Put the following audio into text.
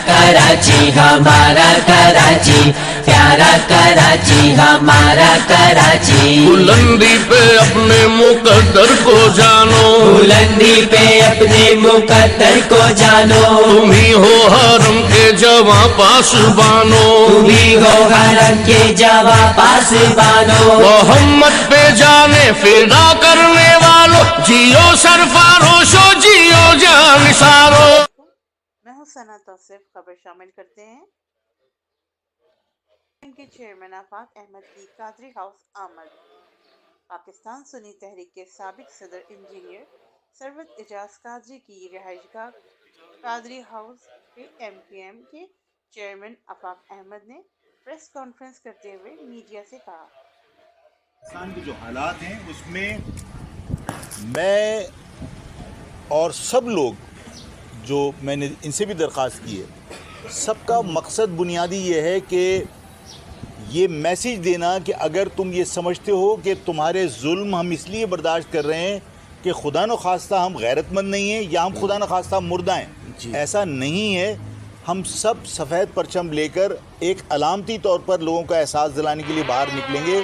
कराची हमारा कराची, प्यारा कराची हमारा कराची। बुलंदी पे अपने मुकद्दर को जानो, बुलंदी पे अपने मुकद्दर को जानो। तुम ही हो हरम के जवां पासबानो, तुम ही हो हरम के जवां पासबानो। मोहम्मद पे जाने फिदा करने वालों, जियो सरफारोशो जियो जानिसारो। मैं हूं सना तौसीफ। खबर शामिल करते हैं। के चेयरमैन आफाक अहमद की कादरी हाउस आमद। पाकिस्तान सुन्नी तहरीक के साबिक सदर इंजीनियर सरवत एजाज कादरी की रिहाइशगाह कादरी हाउस पे MPM के चेयरमैन आफाक अहमद ने प्रेस कॉन्फ्रेंस करते हुए मीडिया से कहा, पाकिस्तान के जो हालात हैं उसमें मैं और सब लोग जो मैंने इनसे भी दरख्वास्त की है, सबका मकसद बुनियादी ये है कि ये मैसेज देना कि अगर तुम ये समझते हो कि तुम्हारे जुल्म हम इसलिए बर्दाश्त कर रहे हैं कि खुदा न खास्ता हम गैरतमंद नहीं हैं या हम खुदा न खास्ता मुर्दा हैं, ऐसा नहीं है। हम सब सफ़ेद परचम लेकर एक अलामती तौर पर लोगों का एहसास दिलाने के लिए बाहर निकलेंगे।